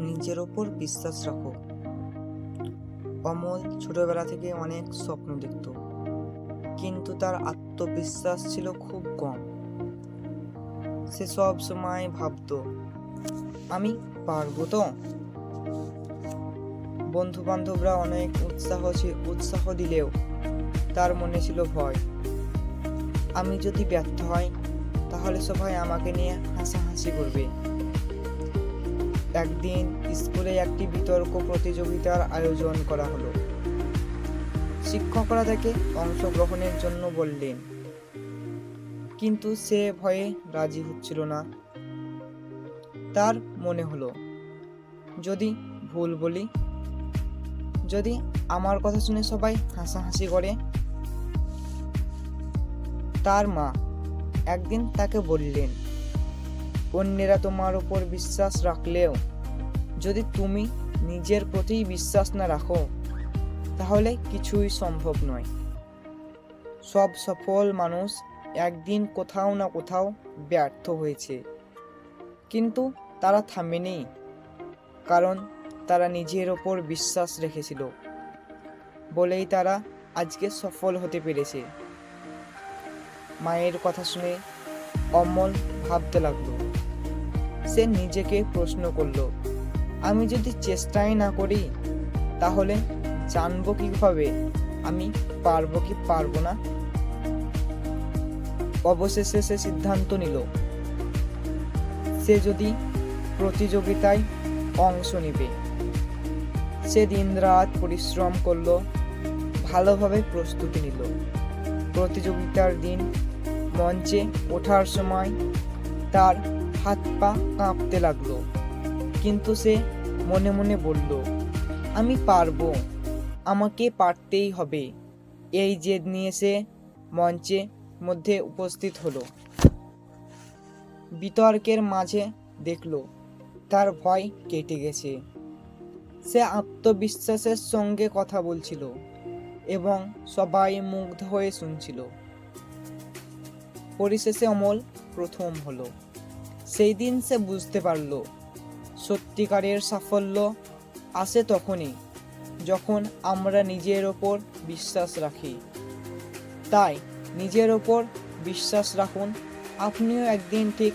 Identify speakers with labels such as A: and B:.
A: নিজের ওপর বিশ্বাস রাখো। অমল ছোটবেলা থেকে অনেক স্বপ্ন দেখত, কিন্তু তার আত্মবিশ্বাস ছিল খুব কম। সে সব সময় ভাবতো, আমি পারবো তো। বন্ধু বান্ধবরা অনেক উৎসাহ দিলেও তার মনে ছিল ভয়। আমি যদি ব্যর্থ হই তাহলে সবাই আমাকে নিয়ে হাসাহাসি করবে। একদিন স্কুলে একটি বিতর্ক প্রতিযোগিতার আয়োজন করা হলো। শিক্ষকরা তাকে অংশগ্রহণের জন্য বললেন, কিন্তু সে ভয়ে রাজি হচ্ছিল না। তার মনে হলো, যদি ভুল বলি, যদি আমার কথা শুনে সবাই হাসাহাসি করে। তার মা একদিন তাকে বললেন, অন্যেরা তোমার উপর বিশ্বাস রাখলেও যদি তুমি নিজের প্রতি বিশ্বাস না রাখো তাহলে কিছুই সম্ভব নয়। সব সফল মানুষ একদিন কোথাও না কোথাও ব্যর্থ হয়েছে, কিন্তু তারা থামেনি, কারণ তারা নিজের ওপর বিশ্বাস রেখেছিল বলেই তারা আজকে সফল হতে পেরেছে। মায়ের কথা শুনে অমল ভাবতে লাগলো। সে নিজেকে প্রশ্ন করলো, আমি যদি চেষ্টাই না করি তাহলে জানবো কিভাবে আমি পারবো কি পারবো না। অবশেষে সে সিদ্ধান্ত নিল, সে যদি প্রতিযোগিতায় অংশ নেবে। সে দিনরাত পরিশ্রম করলো, ভালোভাবে প্রস্তুতি নিল। প্রতিযোগিতার দিন মঞ্চে ওঠার সময় তার হাত পা কাঁপতে লাগলো, কিন্তু সে মনে মনে বলল, আমি পারবো, আমাকে পারতেই হবে। এই জেদ নিয়ে সে মঞ্চে মধ্যে উপস্থিত হলো। বিতর্কের মাঝে দেখল তার ভয় কেটে গেছে। সে আত্মবিশ্বাসের সঙ্গে কথা বলছিল এবং সবাই মুগ্ধ হয়ে শুনছিল। পরিশেষে অমল প্রথম হলো। সেই দিন সে বুঝতে পারল, সত্যিকারের সাফল্য আসে তখনই যখন আমরা নিজের ওপর বিশ্বাস রাখি। তাই নিজের ওপর বিশ্বাস রাখুন, আপনিও একদিন ঠিক